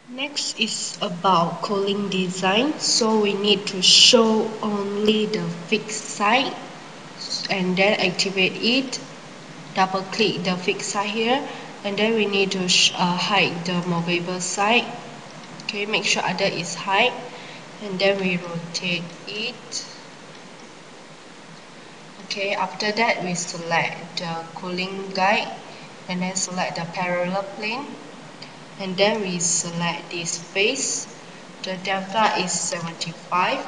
Next is about cooling design. So we need to show only the fixed side and then activate it. Double click the fixed side here, and then we need to hide the movable side. Okay, make sure other is hide, and then we rotate it. Okay, after that we select the cooling guide and then select the parallel plane, and then we select this face. The delta is 75.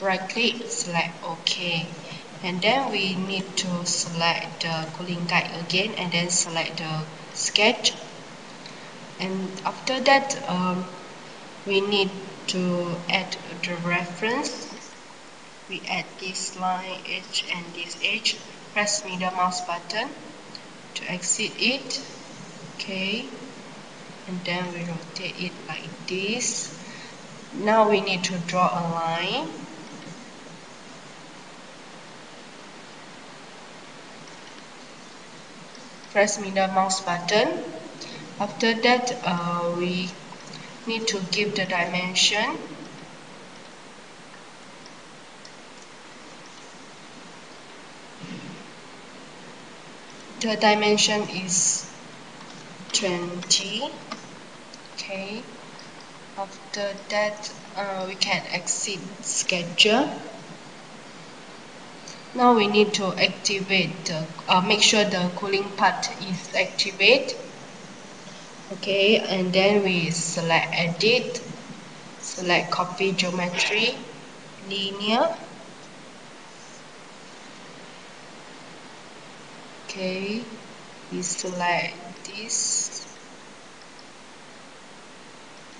Right click, select OK, and then we need to select the cooling guide again and then select the sketch. And after that we need to add the reference. We add this line edge and this edge. Press middle mouse button to exit it. Okay, and then we rotate it like this. Now we need to draw a line. Press middle mouse button. After that we need to give the dimension. The dimension is 20. Okay, after that we can exit schedule. Now we need to activate the make sure the cooling part is activated. Okay, and then we select edit, select copy geometry, linear. Okay, we select this,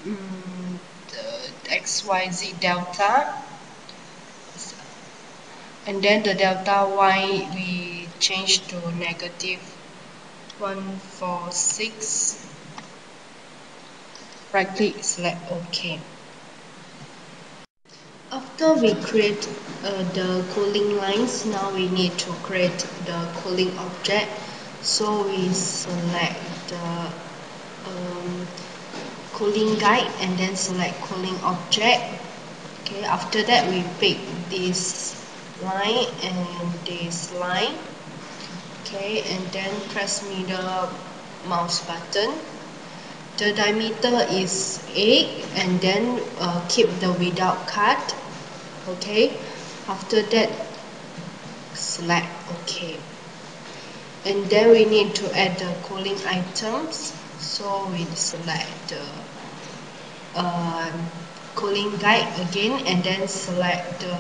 the XYZ delta, and then the delta Y we change to negative 146. Right click, select OK. After we create the cooling lines, now we need to create the cooling object. So we select the cooling guide and then select cooling object. Okay, after that we pick this line and this line. Okay, and then press middle mouse button. The diameter is 8, and then keep the without cut. Okay, after that select OK, and then we need to add the cooling items. So we select the cooling guide again and then select the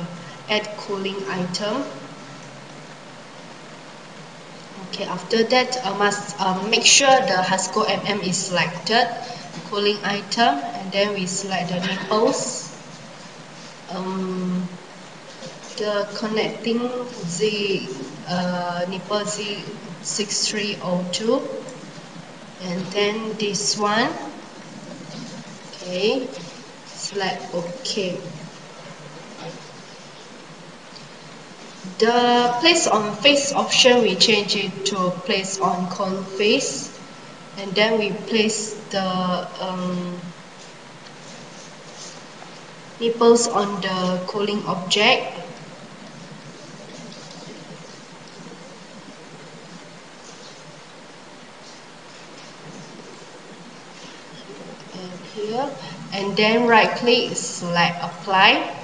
add cooling item. Okay, after that must make sure the Hasco is selected, cooling item, and then we select the nipples, the connecting nipple Z022, and then this one. Okay, select OK. The place on face option, we change it to place on cone face, and then we place the nipples on the cooling object. And here, and then right click, select apply.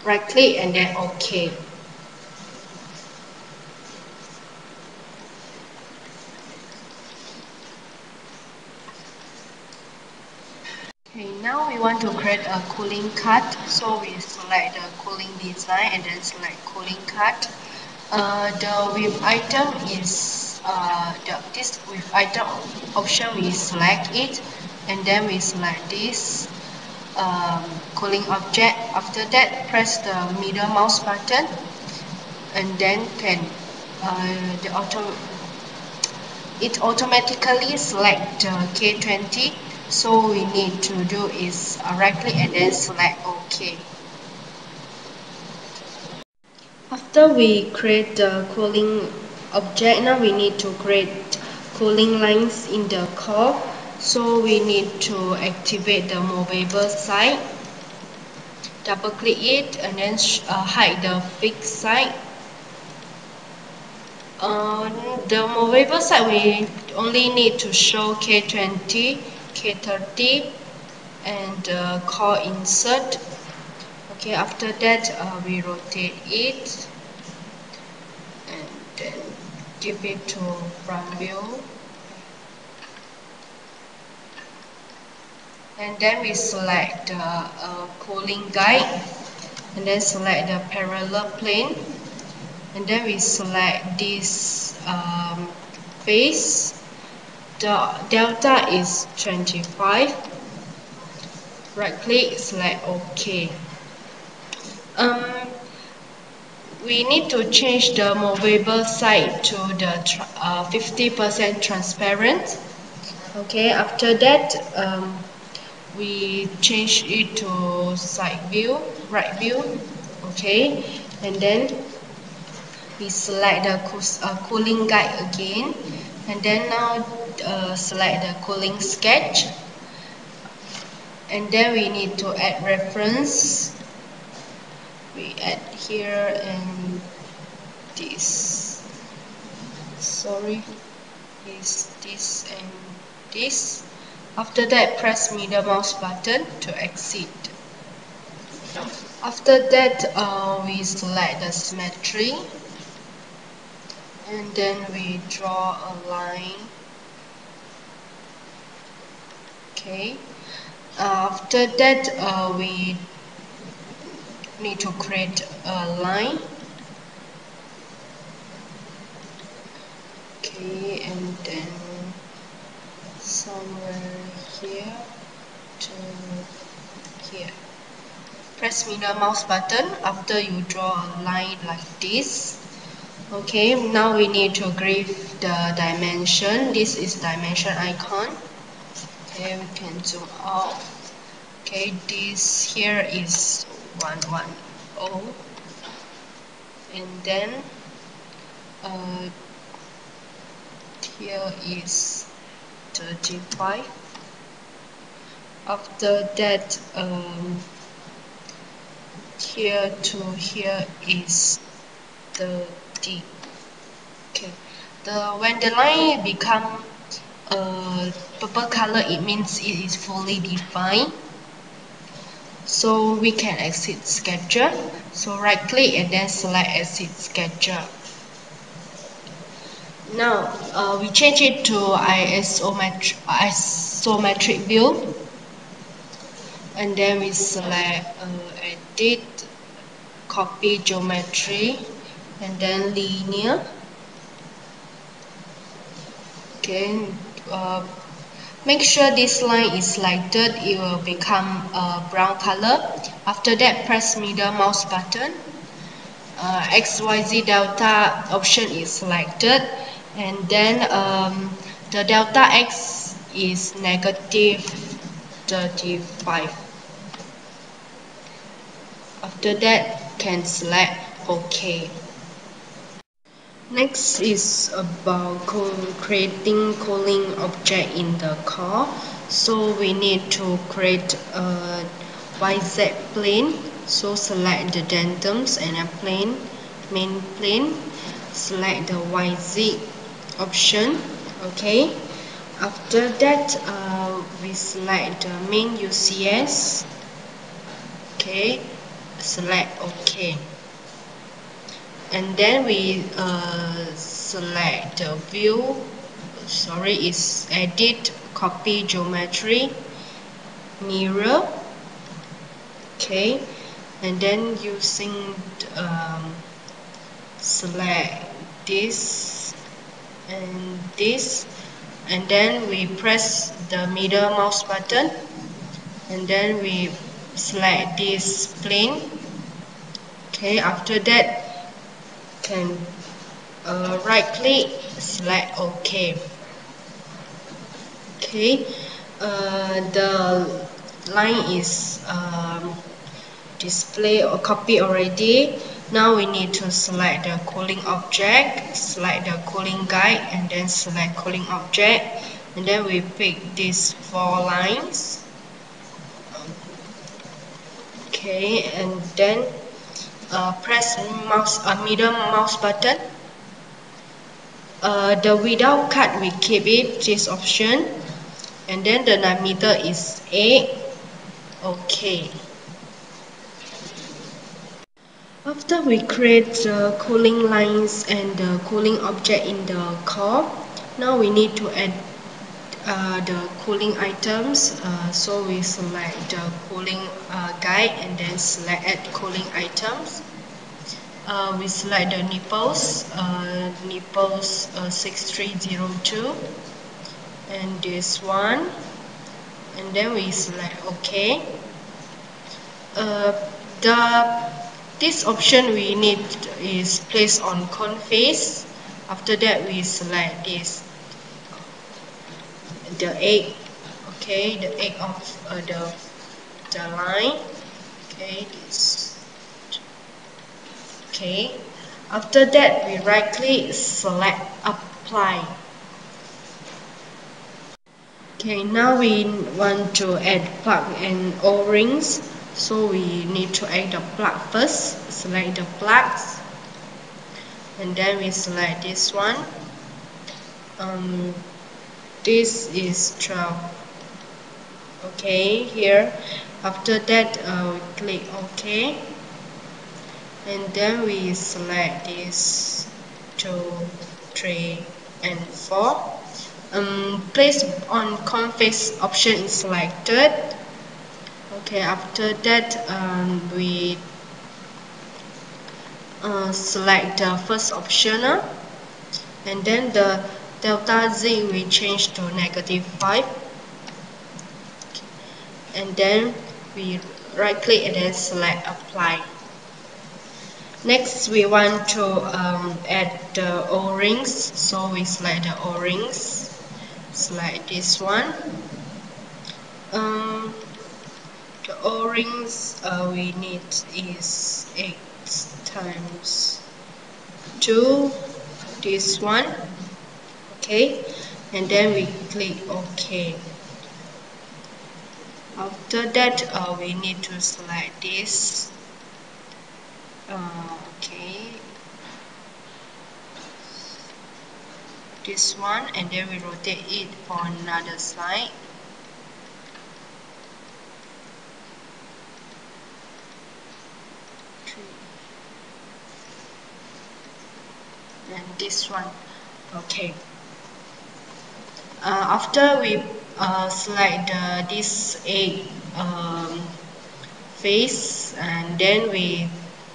Right click and then OK. Okay, now we want to create a cooling cut. So we select the cooling design and then select cooling cut. The with item is this with item option, we select it, and then we select this cooling object. After that, press the middle mouse button, and then can the auto it automatically select K20. So we need to do is right click and then select OK. After we create the cooling object, now we need to create cooling lines in the core. So we need to activate the movable side. Double click it and then hide the fixed side. On the movable side, we only need to show K20, K30, and the core insert. Okay, after that, we rotate it and then give it to front view. And then we select the cooling guide and then select the parallel plane. And then we select this face. The delta is 25. Right click, select OK. Um, we need to change the movable side to the 50% transparent. Okay, after that, we change it to side view, right view. Okay, and then we select the cooling guide again, and then now select the cooling sketch, and then we need to add reference. We add here and this. Sorry, is this and this. After that, press middle mouse button to exit. After that, we select the symmetry and then we draw a line. Okay. After that, we need to create a line. Okay, and then somewhere here to here. Press middle mouse button after you draw a line like this. Okay, now we need to grab the dimension. This is dimension icon. Okay, we can zoom out. Okay, this here is 110, and then uh, here is 35. After that, here to here is 30. Okay, when the line become purple color, it means it is fully defined. So we can exit sketcher. So right click and then select exit sketcher. Now we change it to isometric view, and then we select edit, copy geometry, and then linear. Okay, make sure this line is selected. It will become brown color. After that, press middle mouse button. XYZ delta option is selected, and then the delta X is negative 35. After that, can select OK. Next is about creating cooling object in the core. So we need to create a YZ plane. So select the dentums and a plane, main plane. Select the YZ option. Okay. After that, we select the main UCS. Okay. Select OK. And then we select the view, sorry, is edit, copy geometry, mirror. Okay, and then using select this and this, and then we press the middle mouse button, and then we select this plane. Okay, after that can right click, select OK. Okay, the line is display or copy already. Now we need to select the cooling object, select the cooling guide, and then select cooling object, and then we pick these 4 lines. Okay, and then press middle mouse button. The without cut we keep it, this option, and then the diameter is 8. Okay. After we create the cooling lines and the cooling object in the core, now we need to add the cooling items. So we select the cooling guide and then select add cooling items. We select the nipples 6302 and this one, and then we select OK. Uh, this option we need is placed on cone face. After that we select the egg. Okay, the egg of the line. Okay, this. Okay. After that we right click, select apply. Okay, now we want to add plug and O-rings, so we need to add the plug first. Select the plugs, and then we select this one. This is 12. Okay, here. After that, we click OK, and then we select this 2, 3, and 4. Place on cone face option is selected. Okay, after that we select the first option, and then the delta Z we change to -5, and then we right click and then select apply. Next we want to add the O-rings, so we select the O-rings, select this one. The O-rings we need is 8 times 2, this one. Okay, and then we click OK. After that we need to select this. Okay, this one, and then we rotate it for another side. And this one. Okay. After we select this egg face, and then we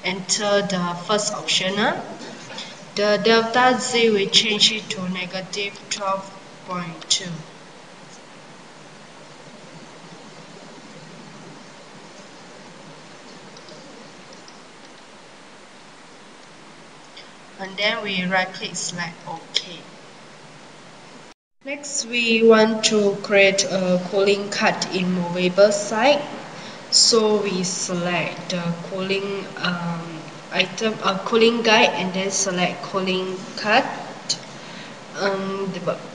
enter the first option. The delta Z we change it to -12.2. And then we right click, select OK. Next we want to create a cooling cut in movable side. So we select the cooling item, cooling guide, and then select cooling cut.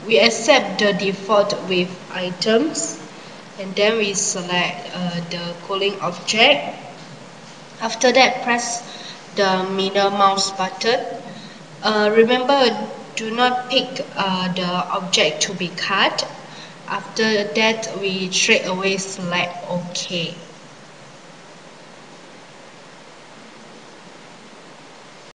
We accept the default with items, and then we select the cooling object. After that, press the middle mouse button. Remember, do not pick the object to be cut. After that, we straight away select OK.